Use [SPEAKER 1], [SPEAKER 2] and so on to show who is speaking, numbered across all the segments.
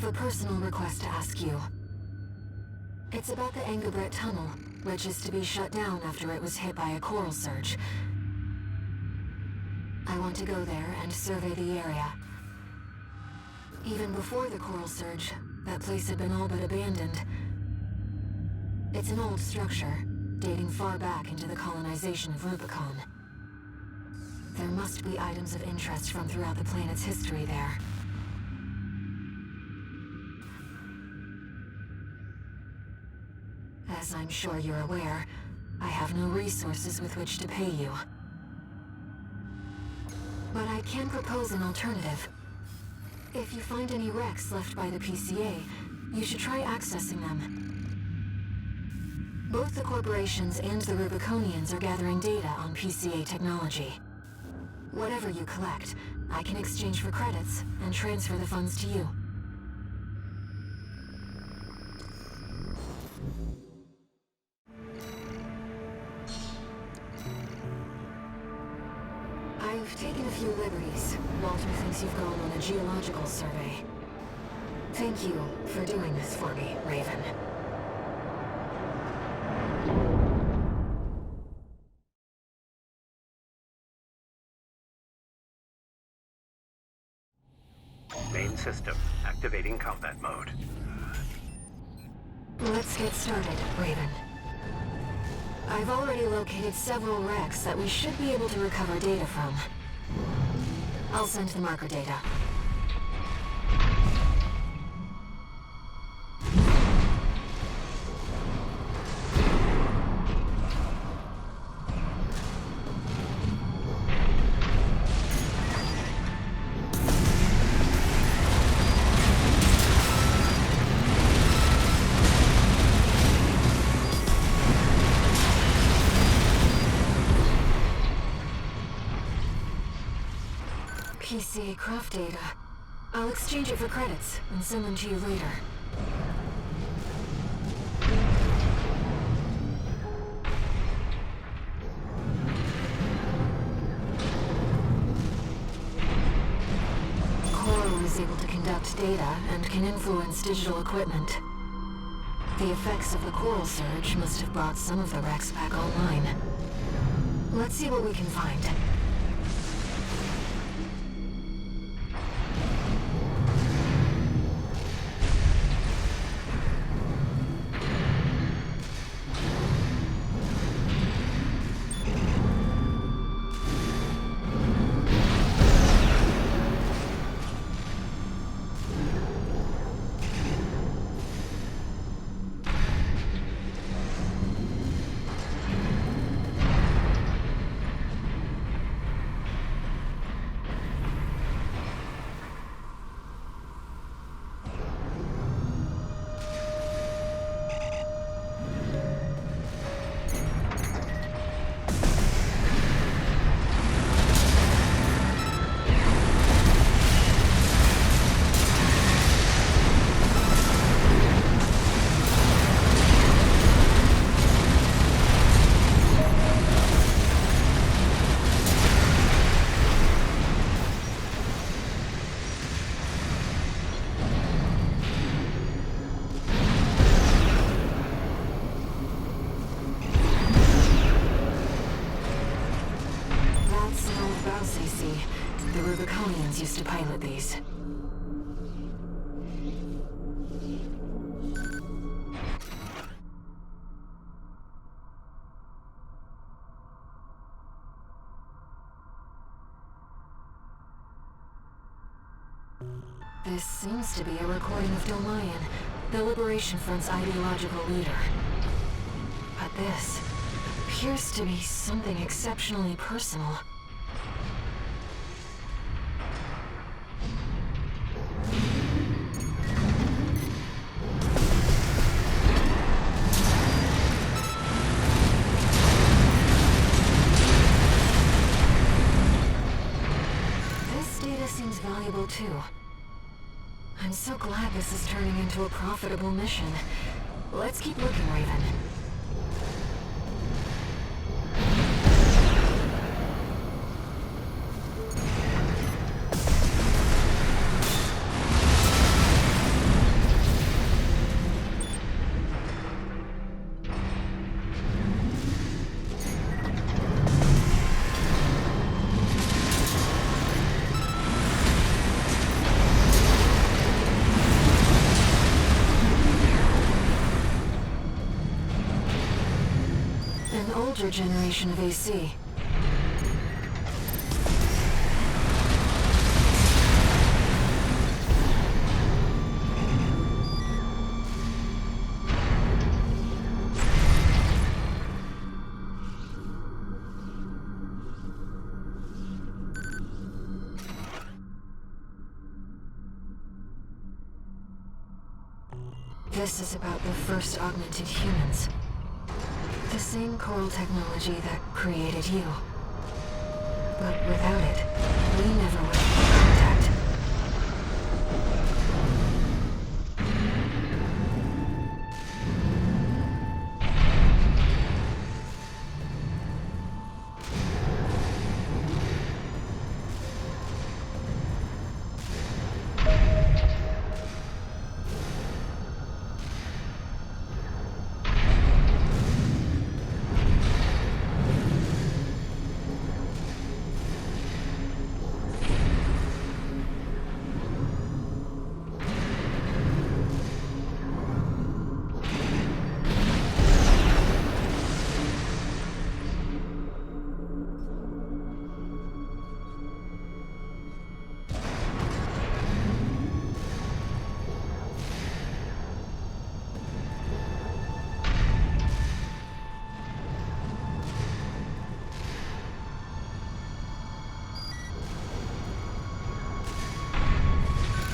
[SPEAKER 1] have a personal request to ask you. It's about the Gameburst tunnel, which is to be shut down after it was hit by a coral surge. I want to go there and survey the area. Even before the coral surge, that place had been all but abandoned. It's an old structure, dating far back into the colonization of RUBICON. There must be items of interest from throughout the planet's history there. As I'm sure you're aware, I have no resources with which to pay you. But I can propose an alternative. If you find any wrecks left by the PCA, you should try accessing them. Both the corporations and the Rubiconians are gathering data on PCA technology. Whatever you collect, I can exchange for credits and transfer the funds to you. I've taken a few liberties. Walter thinks you've gone on a geological survey. Thank you for doing this for me, Raven.
[SPEAKER 2] Main system, activating combat mode.
[SPEAKER 1] Let's get started, Raven. I've already located several wrecks that we should be able to recover data from. I'll send the marker data. PCA craft data. I'll exchange it for credits and send them to you later. Coral is able to conduct data and can influence digital equipment. The effects of the coral surge must have brought some of the wrecks back online. Let's see what we can find. The Rubiconians used to pilot these. This seems to be a recording of Domayan, the Liberation Front's ideological leader. But this appears to be something exceptionally personal. Seems valuable too. I'm so glad this is turning into a profitable mission. Let's keep looking, Raven. generation of AC. This is about the first augmented humans. The same coral technology that created you. But without it, we never would have made contact.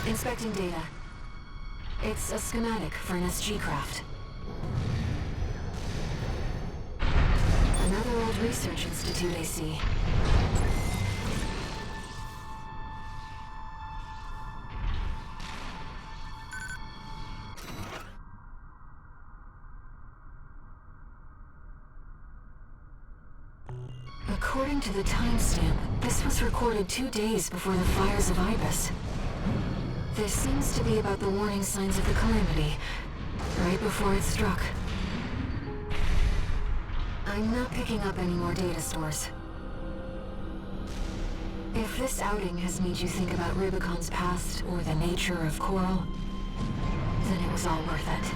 [SPEAKER 1] Inspecting data. It's a schematic for an SG craft. Another old research institute, I see. According to the timestamp, this was recorded 2 days before the fires of Ibis. This seems to be about the warning signs of the calamity, right before it struck. I'm not picking up any more data stores. If this outing has made you think about Rubicon's past or the nature of Coral, then it was all worth it.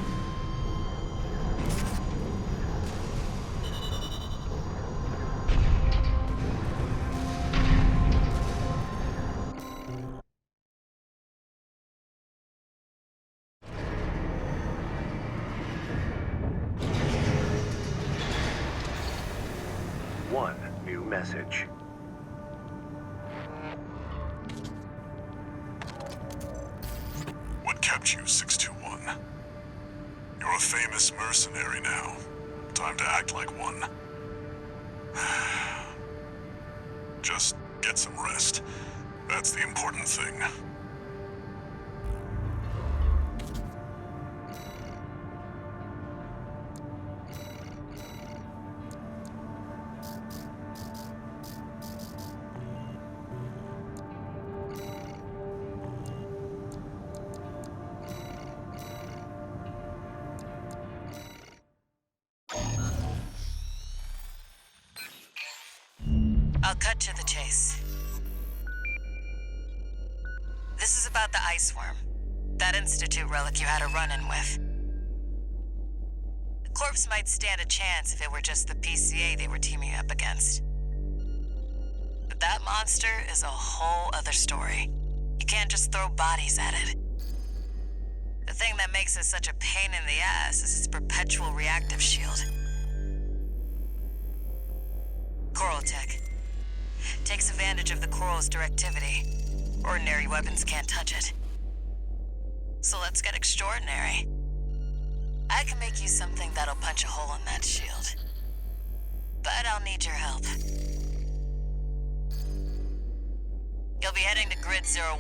[SPEAKER 2] One new message.
[SPEAKER 3] What kept you, 621? You're a famous mercenary now. Time to act like one. Just get some rest. That's the important thing.
[SPEAKER 4] I'll cut to the chase. This is about the ice worm. That Institute relic you had a run-in with. The corpse might stand a chance if it were just the PCA they were teaming up against. But that monster is a whole other story. You can't just throw bodies at it. The thing that makes it such a pain in the ass is its perpetual reactive shield. Coral tech. Takes advantage of the coral's directivity. Ordinary weapons can't touch it. So let's get extraordinary. I can make you something that'll punch a hole in that shield. But I'll need your help. You'll be heading to Grid 012,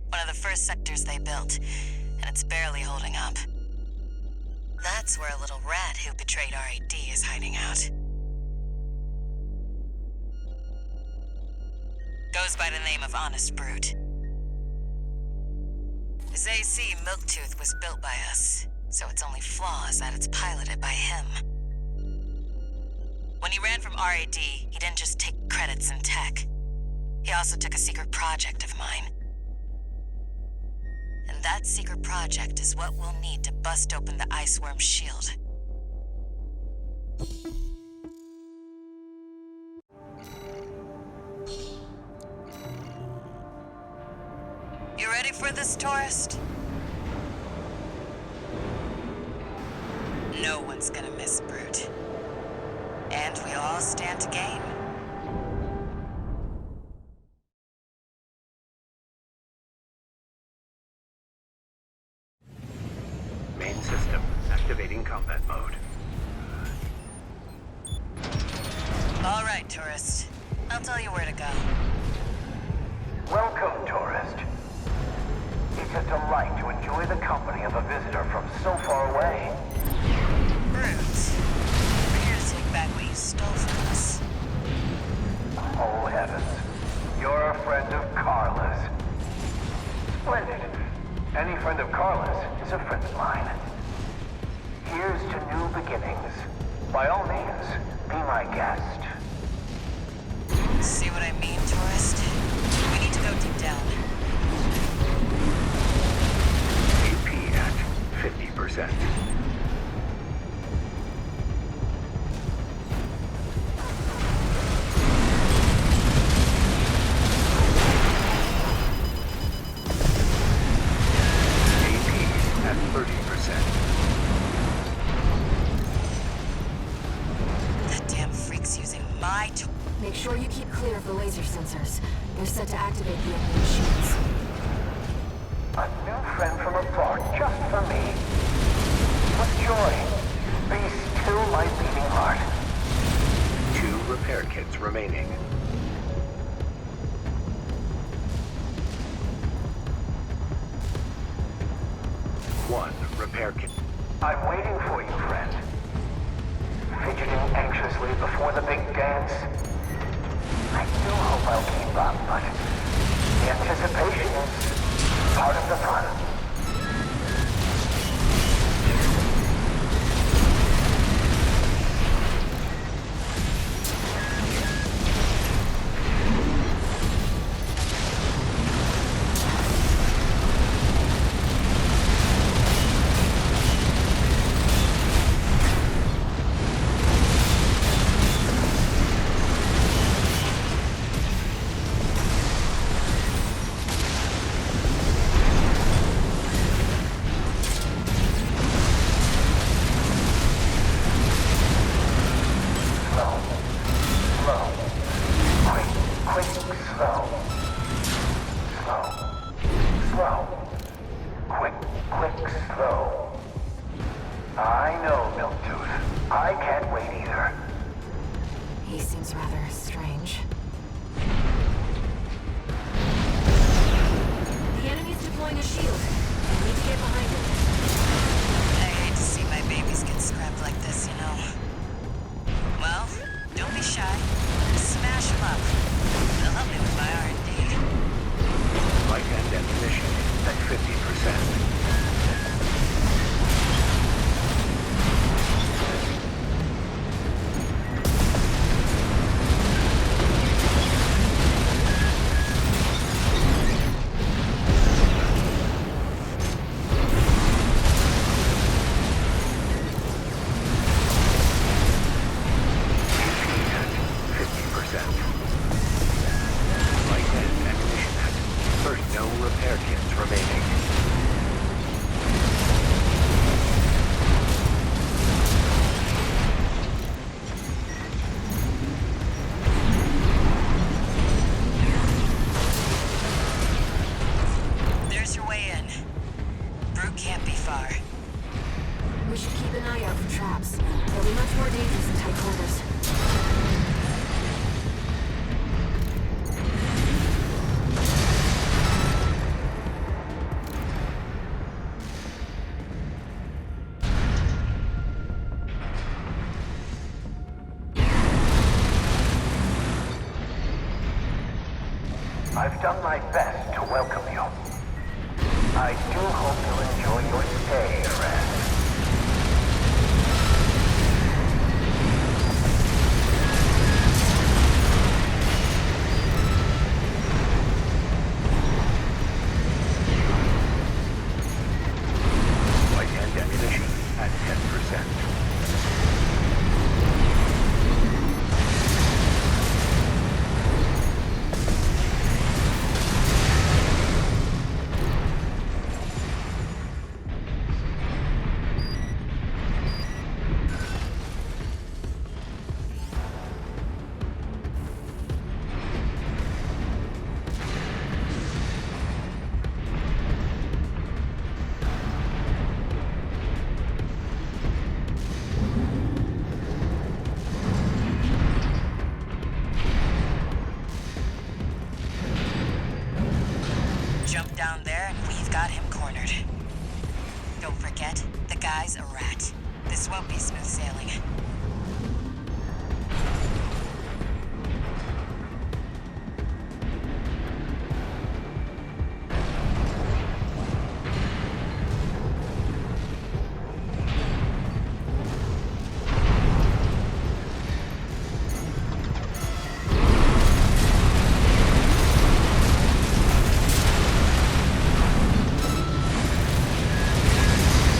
[SPEAKER 4] one of the first sectors they built, and it's barely holding up. That's where a little rat who betrayed RAD is hiding out. Goes by the name of Honest Brute. His AC Milktooth was built by us, so its only flaw is that it's piloted by him. When he ran from RAD, he didn't just take credits in tech. He also took a secret project of mine. And that secret project is what we'll need to bust open the Iceworm's shield. for this tourist? No one's gonna miss Brute. And we all stand to gain.
[SPEAKER 2] Main system activating combat mode.
[SPEAKER 4] All right, tourist. I'll tell you where to go.
[SPEAKER 5] Welcome, tourist. It's a delight to enjoy the company of a visitor from so far away.
[SPEAKER 4] Brute, we're here to take back what you stole from us.
[SPEAKER 5] Oh, heavens. You're a friend of Carla's. Splendid. Any friend of Carla's is a friend of mine. Here's to new beginnings. By all means, be my guest.
[SPEAKER 4] See what I mean, tourist? We need to go deep down.
[SPEAKER 2] AP at 50%. AP at 30%.
[SPEAKER 4] That damn freak's using my tool.
[SPEAKER 1] Make sure you keep clear of the laser sensors. They're set to activate the enemy machines.
[SPEAKER 5] A new friend from afar, just for me. What joy. Be still my beating heart.
[SPEAKER 2] 2 repair kits remaining. One repair kit.
[SPEAKER 5] I'm waiting for you, friend. Fidgeting anxiously before the big dance. I do hope I'll keep up, but the anticipation is part of the fun.
[SPEAKER 1] He seems rather strange. The enemy's deploying a shield. I need to get behind it.
[SPEAKER 4] I hate to see my babies get scrapped like this, you know. Well, don't be shy. Smash them up. They'll help me with my R&D.
[SPEAKER 2] Light and ammunition at 50%.
[SPEAKER 1] We should keep an eye out for traps. They'll be much more dangerous in tight quarters.
[SPEAKER 5] I've done my best to welcome you. I do hope you'll enjoy your stay, friend.
[SPEAKER 2] Light and ammunition at 10%.
[SPEAKER 4] won't be smooth sailing.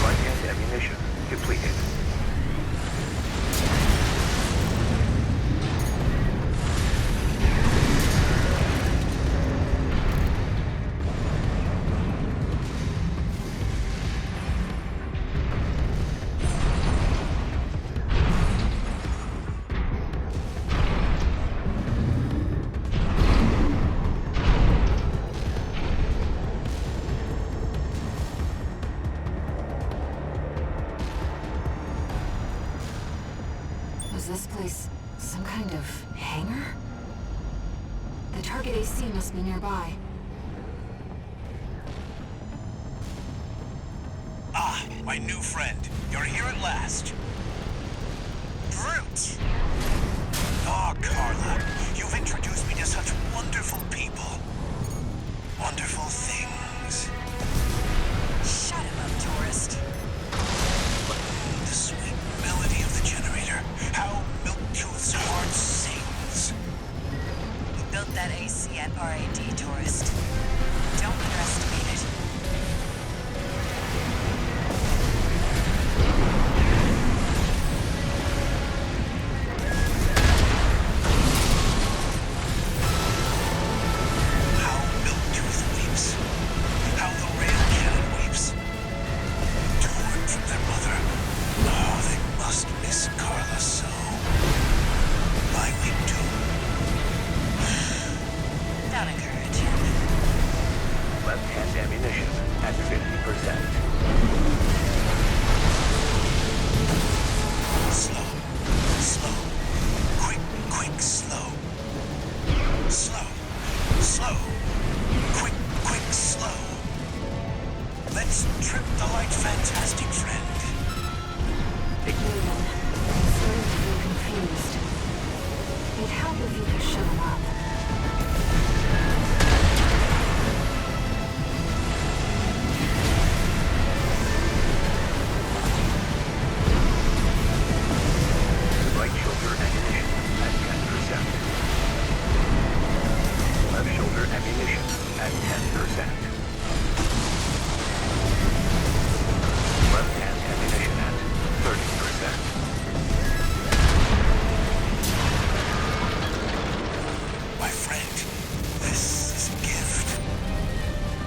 [SPEAKER 2] Right-hand ammunition depleted.
[SPEAKER 1] Was this place some kind of hangar? The target AC must be nearby.
[SPEAKER 6] Ah, my new friend. You're here at last.
[SPEAKER 4] Brute!
[SPEAKER 6] Ah, Carla. You've introduced me to such wonderful people. Wonderful things.
[SPEAKER 4] Shut him up, tourist.
[SPEAKER 6] The sweet melody of the generator. How Milktooth's heart sings.
[SPEAKER 4] We built that AC at RAD, tourist. Don't underestimate it.
[SPEAKER 6] How Milktooth weeps. How the rail cannon weeps. Torn from their mother. Oh, they must miss Carla so. I weep too.
[SPEAKER 4] Don't encourage him.
[SPEAKER 2] Left-hand ammunition at 50%.
[SPEAKER 6] Slow. Slow. Quick, quick, slow. Slow. Slow. Quick, quick, slow. Let's trip the light, fantastic friend.
[SPEAKER 1] William, I'm starting to feel confused. It'd help if you could shut him up.
[SPEAKER 2] Right shoulder ammunition at 10%. Left shoulder ammunition at 10%. Left-hand ammunition at 30%.
[SPEAKER 6] My friend, this is a gift.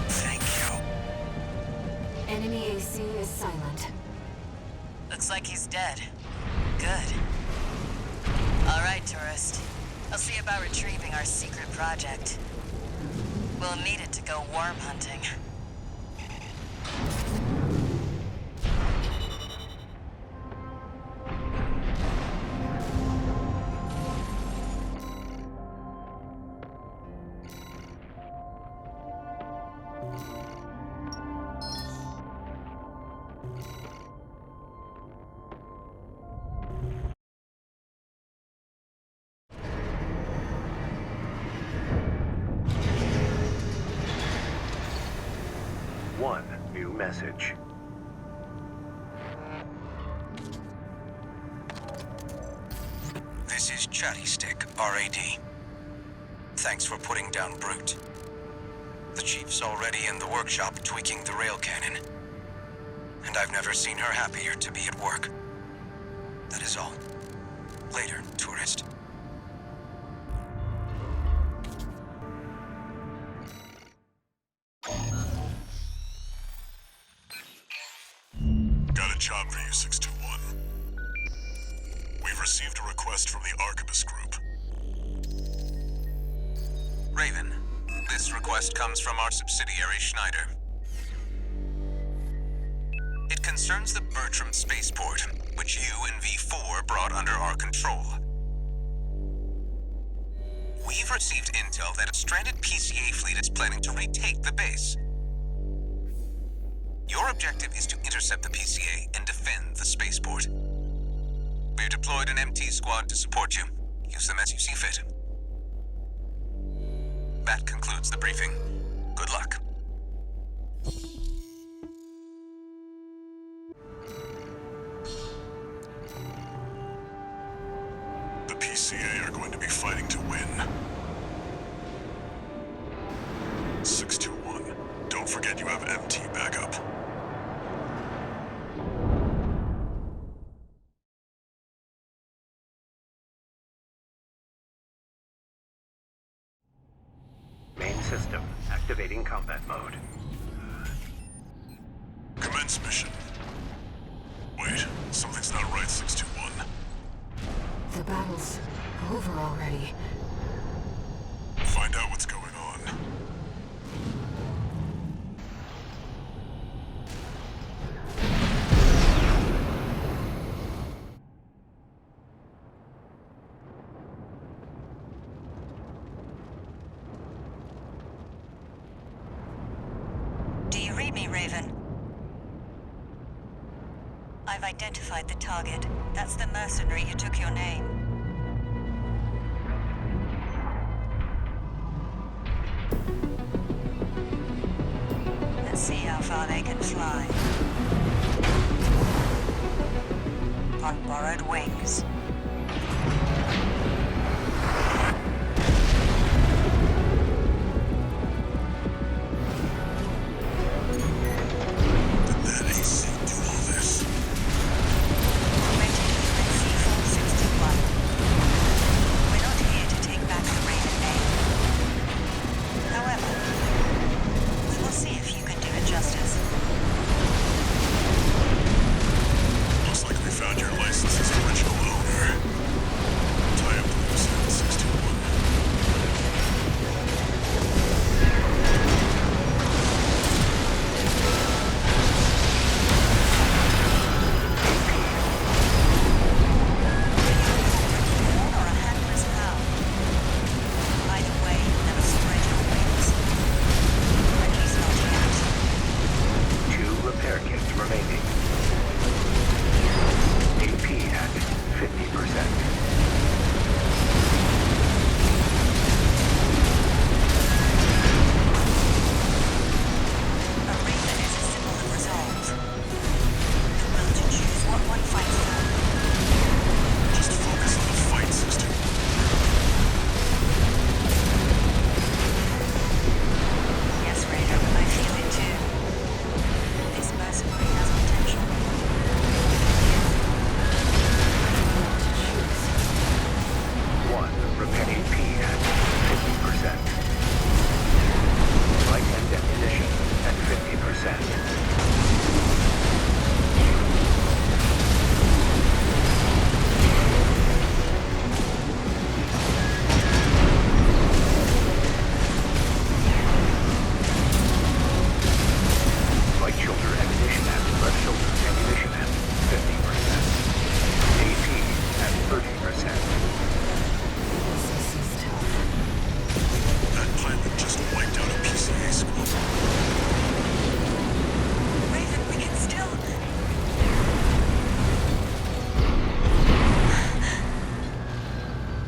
[SPEAKER 6] Thank you.
[SPEAKER 1] Enemy AC is silent.
[SPEAKER 4] Looks like he's dead. Good. All right, tourist. I'll see about retrieving our secret project. We'll need it to go worm hunting.
[SPEAKER 2] One new message.
[SPEAKER 6] This is Chatty Stick, RAD. Thanks for putting down Brute. The Chief's already in the workshop tweaking the rail cannon. And I've never seen her happier to be at work. That is all. Later, tourist.
[SPEAKER 3] Got a job for you, 621. We've received a request from the Arquebus Group.
[SPEAKER 7] Raven, this request comes from our subsidiary Schneider. It concerns the Bertram spaceport, which you and V4 brought under our control. We've received intel that a stranded PCA fleet is planning to retake the base. Your objective is to intercept the PCA and defend the spaceport. We've deployed an MT squad to support you. Use them as you see fit. That concludes the briefing. Good luck.
[SPEAKER 3] The PCA are going to be fighting to win. 621. Don't forget you have MT backup.
[SPEAKER 2] Main system activating combat mode.
[SPEAKER 3] Commence mission. Wait, something's not right, 621.
[SPEAKER 1] The battle's over already.
[SPEAKER 3] Find out what's going on.
[SPEAKER 4] Do you read me, Raven? I've identified the target. That's the mercenary who took your name. Let's see how far they can fly. On borrowed wings.
[SPEAKER 3] Did that AC do all this?
[SPEAKER 4] Ready for C-461. We're not here to take back the Raven name. However, we will see if you can do it justice.
[SPEAKER 3] Looks like we found your license's original owner. Tie up the loose end, 621.
[SPEAKER 4] Or a handler's power. Either way, never spread your wings. At least not yet.
[SPEAKER 2] 2 repair kits remaining. AP at 50%.
[SPEAKER 4] A Raven is a symbol of resolve. The will to choose what one fights for.
[SPEAKER 3] Just focus on the fight, 621.
[SPEAKER 4] Yes, Raider, I feel it too. This mercenary has potential.
[SPEAKER 2] 1 repair AP at 50%. Light and ammunition at 50%. Right shoulder ammunition at left shoulder ammunition at 50%. AP at 30%.
[SPEAKER 1] This is tough.
[SPEAKER 3] That pilot just wiped out a PCA squad.
[SPEAKER 4] Raven, we can still...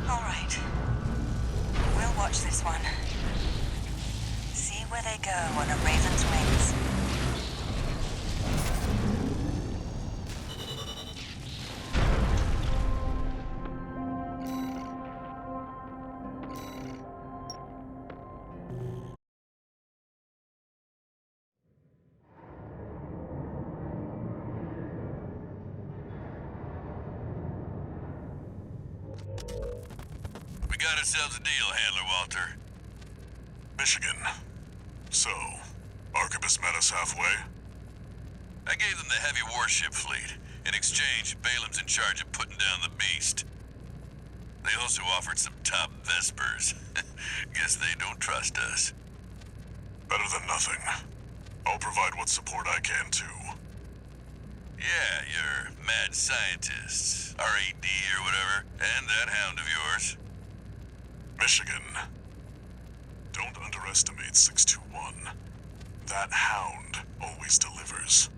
[SPEAKER 4] All right. We'll watch this one. See where they go on a Raven's wings.
[SPEAKER 8] We got ourselves a deal, Handler Walter.
[SPEAKER 3] Michigan. So, Arquebus met us halfway?
[SPEAKER 8] I gave them the heavy warship fleet. In exchange, Balaam's in charge of putting down the beast. They also offered some top Vespers. Guess they don't trust us.
[SPEAKER 3] Better than nothing. I'll provide what support I can, too.
[SPEAKER 8] Yeah, your mad scientists, RAD or whatever, and that hound of yours.
[SPEAKER 3] Michigan. Don't underestimate 621. That hound always delivers.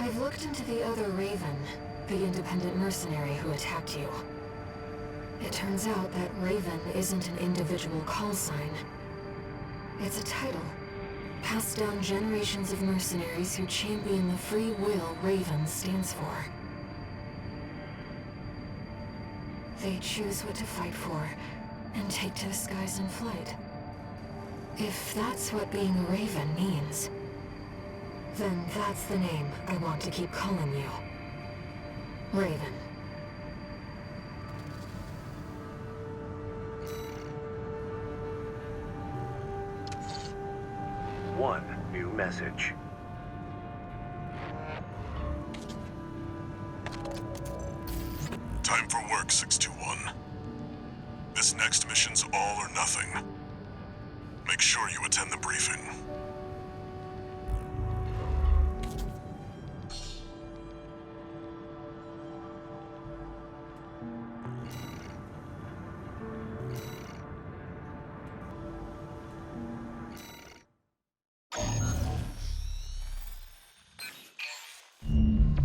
[SPEAKER 1] I've looked into the other Raven, the independent mercenary who attacked you. It turns out that Raven isn't an individual call sign. It's a title, passed down generations of mercenaries who champion the free will Raven stands for. They choose what to fight for, and take to the skies in flight. If that's what being a Raven means, then that's the name I want to keep calling you. Raven.
[SPEAKER 2] One new message.
[SPEAKER 3] Time for work, 621. This next mission's all or nothing. Make sure you attend the briefing.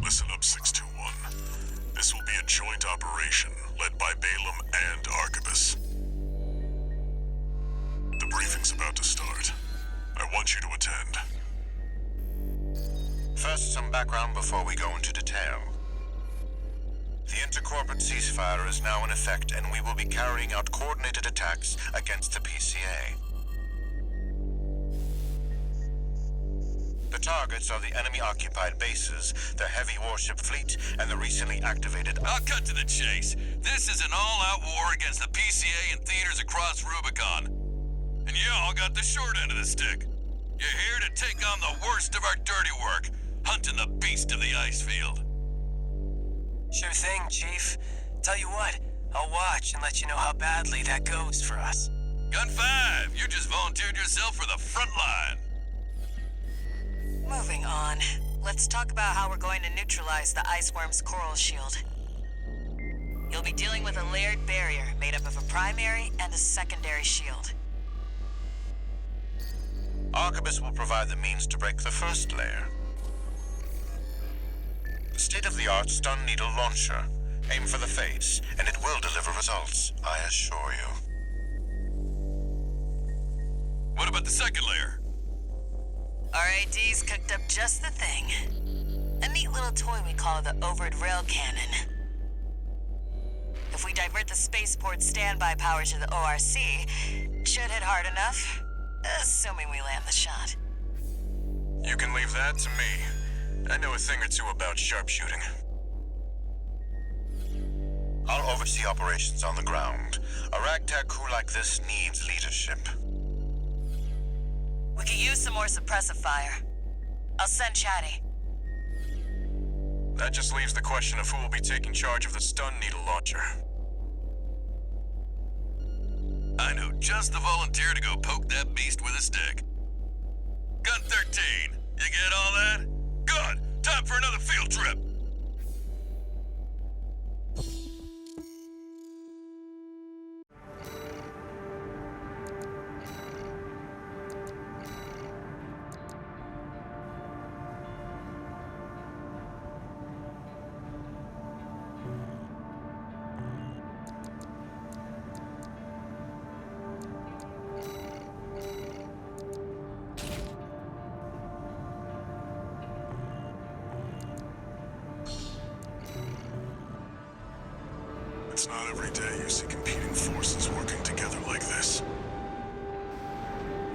[SPEAKER 3] Listen up, 621. This will be a joint operation led by Balaam and Arquebus. The briefing's about to start. I want you to attend.
[SPEAKER 6] First, some background before we go into detail. The intercorporate ceasefire is now in effect, and we will be carrying out coordinated attacks against the PCA. The targets are the enemy-occupied bases, the heavy warship fleet, and the recently activated...
[SPEAKER 8] I'll cut to the chase. This is an all-out war against the PCA and theaters across Rubicon. And y'all got the short end of the stick. You're here to take on the worst of our dirty work, hunting the beast of the ice field.
[SPEAKER 9] Sure thing, Chief. Tell you what, I'll watch and let you know how badly that goes for us.
[SPEAKER 8] Gun 5, you just volunteered yourself for the front line.
[SPEAKER 4] Moving on. Let's talk about how we're going to neutralize the Iceworm's coral shield. You'll be dealing with a layered barrier made up of a primary and a secondary shield.
[SPEAKER 6] Arquebus will provide the means to break the first layer. The state-of-the-art stun needle launcher. Aim for the face, and it will deliver results, I assure you.
[SPEAKER 8] What about the second layer?
[SPEAKER 4] RAD's cooked up just the thing. A neat little toy we call the overrunning rail cannon. If we divert the spaceport standby power to the ORC, should hit hard enough, assuming we land the shot.
[SPEAKER 6] You can leave that to me. I know a thing or two about sharpshooting. I'll oversee operations on the ground. A ragtag crew like this needs leadership.
[SPEAKER 4] We could use some more suppressive fire. I'll send Chatty.
[SPEAKER 6] That just leaves the question of who will be taking charge of the stun needle launcher.
[SPEAKER 8] I know just the volunteer to go poke that beast with a stick. Gun 13, you get all that? Good! Time for another field trip!
[SPEAKER 3] It's not every day you see competing forces working together like this.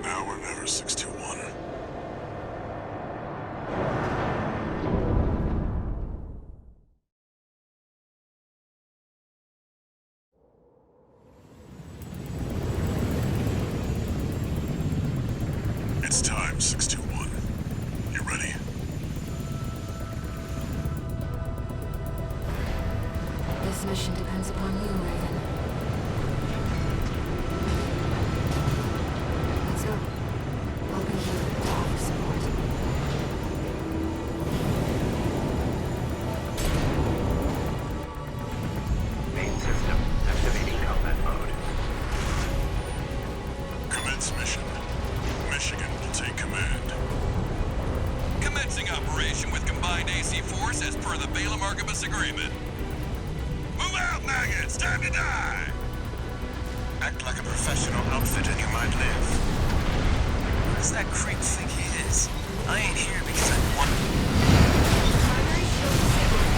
[SPEAKER 3] Now or never, 621. It's time, 621. You ready?
[SPEAKER 1] This mission depends upon you, Raven. Let's go. I'll be here to offer support.
[SPEAKER 2] Main system activating combat mode.
[SPEAKER 3] Commence mission. Michigan will take command.
[SPEAKER 8] Commencing operation with combined combined AC force as per the Balaam Archibus agreement. Move out, maggots! Time to die!
[SPEAKER 6] Act like a professional outfit and you might live.
[SPEAKER 9] Who does that creep think he is? I ain't here because I want...
[SPEAKER 1] Primary shield disabled.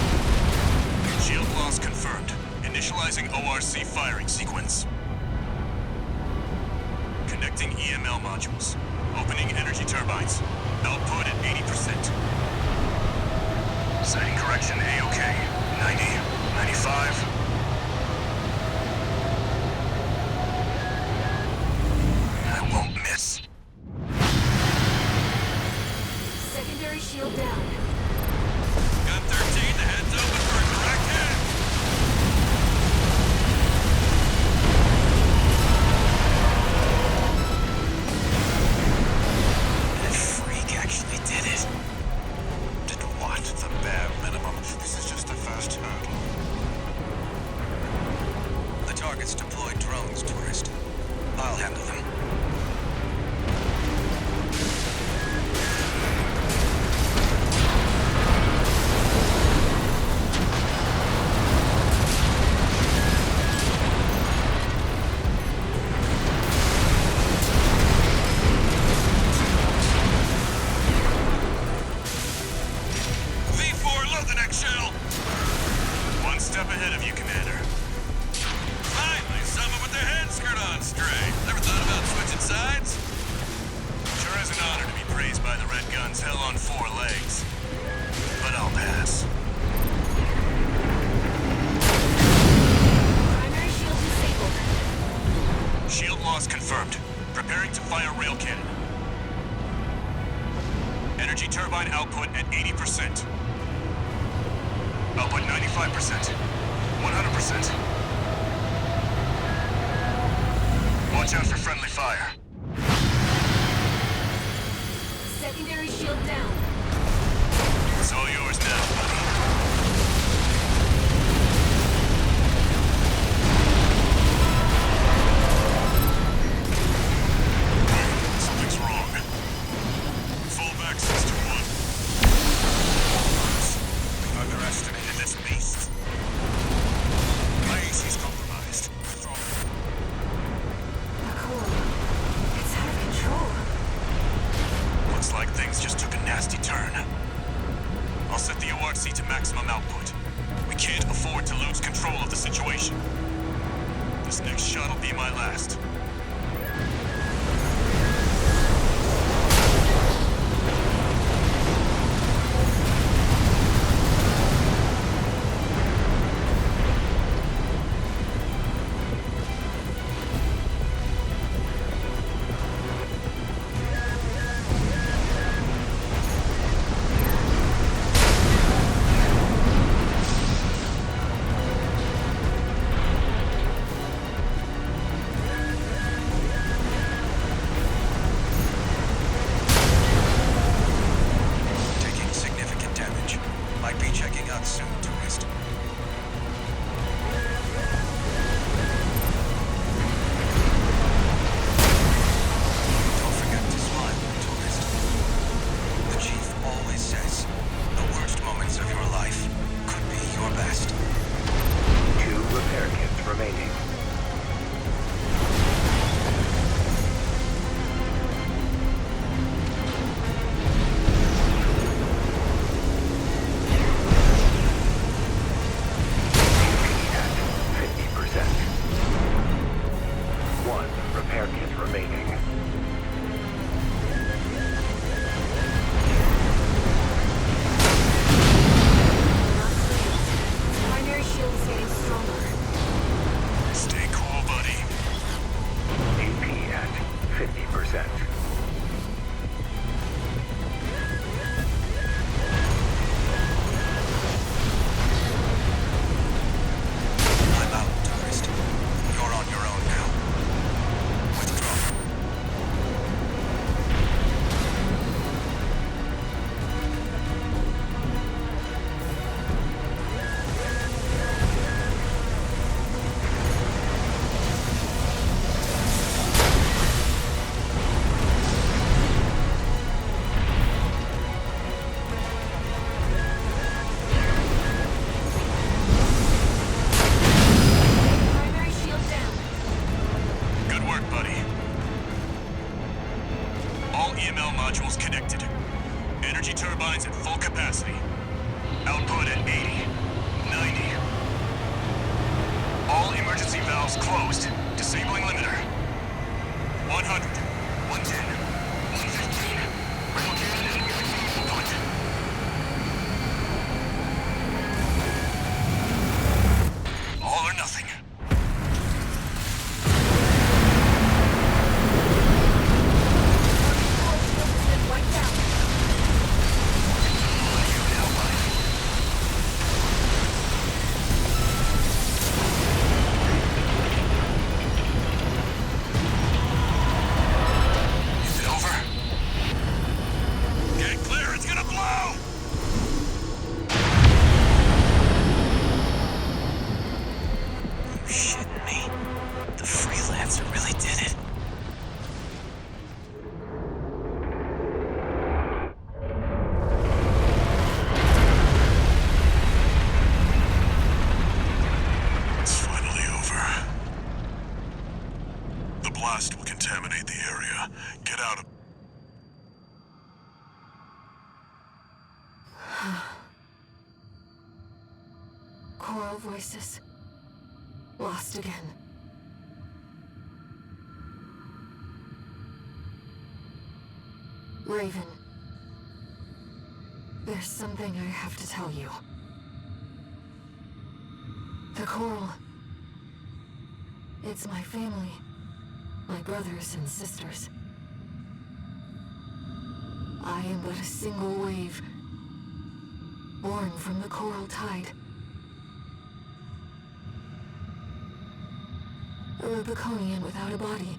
[SPEAKER 3] Shield loss confirmed. Initializing ORC firing sequence. Connecting EML modules. Opening energy turbines. Output at 80%. Setting correction A-OK. 90, 95. I won't miss.
[SPEAKER 1] Secondary shield down.
[SPEAKER 8] Gun 13, the head's open for a direct hit!
[SPEAKER 9] That freak actually did it.
[SPEAKER 6] Did what? The bare minimum. This is just the first hurdle. The target's deployed drones, tourist. I'll handle them.
[SPEAKER 8] V4, load the next shell!
[SPEAKER 3] One step ahead of you, Commander.
[SPEAKER 8] Finally, someone with their head skirt on straight. Never thought about switching sides?
[SPEAKER 3] Sure is an honor to be praised by the Red Guns hell on 4 legs. But I'll pass.
[SPEAKER 1] Primary shield disabled.
[SPEAKER 3] Shield loss confirmed. Preparing to fire rail cannon. Energy turbine output at 80%. Output 95%. 100%. Watch out for friendly fire.
[SPEAKER 1] Secondary shield down.
[SPEAKER 3] It's all yours now, buddy. Something's wrong. Fall back, Sister One.
[SPEAKER 6] We've underestimated this beast. My AC's compromised.
[SPEAKER 1] The core. It's out of control.
[SPEAKER 3] Looks like things just took a nasty turn. I'll set the ORC to maximum output. We can't afford to lose control of the situation. This next shot will be my last.
[SPEAKER 6] Taking significant damage. Might be checking out soon, tourist. Don't forget to smile, tourist. The chief always says, the worst moments of your life could be your best.
[SPEAKER 5] 2 repair kits remaining. At 50%. 1 repair kit remaining.
[SPEAKER 1] Primary shield is getting stronger.
[SPEAKER 3] Stay cool, buddy.
[SPEAKER 5] AP at 50%.
[SPEAKER 6] I'm out, tourist. You're on your own now. Withdraw.
[SPEAKER 3] EML modules connected. Energy turbines at full capacity. Output at 80, 90. All emergency valves closed. Disabling limiter. 100, 110, 115. Rail cannon input. All or nothing.
[SPEAKER 1] Choral voices. Lost again. Raven. There's something I have to tell you. The Coral. It's my family. My brothers and sisters. I am but a single wave, born from the Coral Tide. A Rubiconian without a body.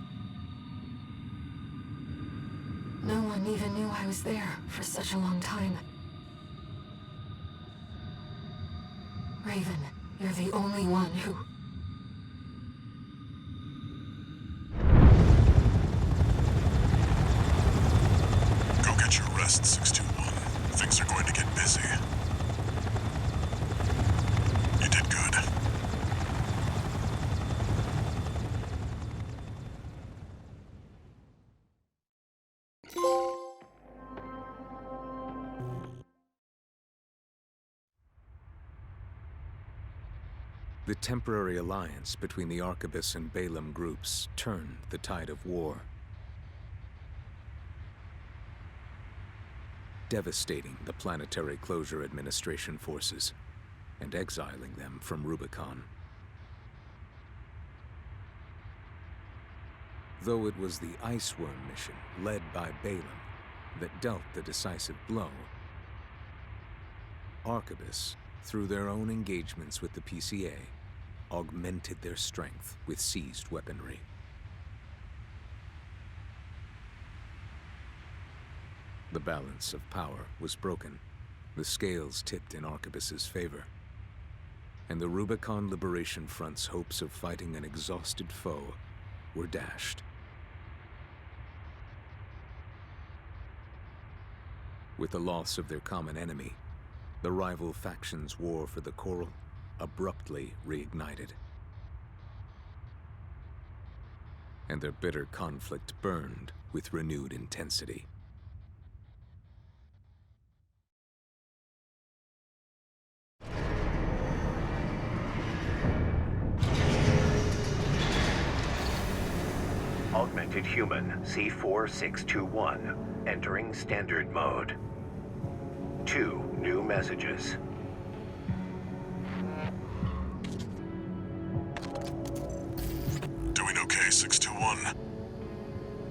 [SPEAKER 1] No one even knew I was there for such a long time. Raven, you're the only one who...
[SPEAKER 3] Go get your rest, 621. Things are going to get busy. You did good.
[SPEAKER 10] The temporary alliance between the Arquebus and Balaam groups turned the tide of war, devastating the Planetary Closure Administration forces and exiling them from Rubicon. Though it was the Iceworm mission led by Balaam that dealt the decisive blow, Arquebus, through their own engagements with the PCA, augmented their strength with seized weaponry. The balance of power was broken, the scales tipped in Arquebus's favor, and the Rubicon Liberation Front's hopes of fighting an exhausted foe were dashed. With the loss of their common enemy, the rival factions' war for the Coral abruptly reignited. And their bitter conflict burned with renewed intensity.
[SPEAKER 2] Augmented human C4621 entering standard mode. 2 new messages.
[SPEAKER 3] Doing okay, 621?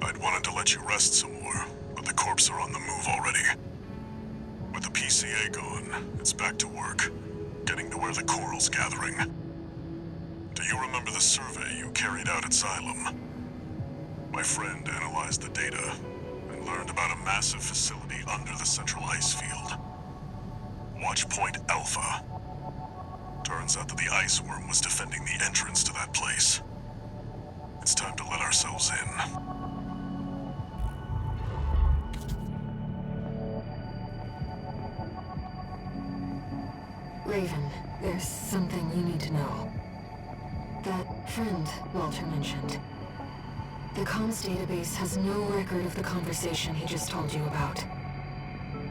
[SPEAKER 3] I'd wanted to let you rest some more, but the corps are on the move already. With the PCA gone, it's back to work, getting to where the Coral's gathering. Do you remember the survey you carried out at Xylem? My friend analyzed the data and learned about a massive facility under the central ice field. Watch Point Alpha. Turns out that the Iceworm was defending the entrance to that place. It's time to let ourselves in.
[SPEAKER 1] Raven, there's something you need to know. That friend Walter mentioned. The comms database has no record of the conversation he just told you about.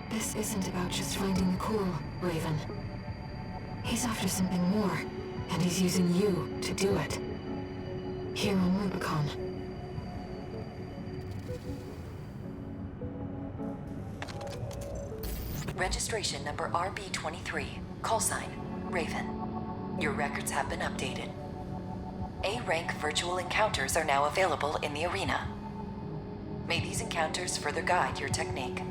[SPEAKER 1] This isn't about just finding the core, Raven. He's after something more, and he's using you to do it. Here on Rubicon.
[SPEAKER 11] Registration number RB23. Call sign, Raven. Your records have been updated. A-rank virtual encounters are now available in the arena. May these encounters further guide your technique.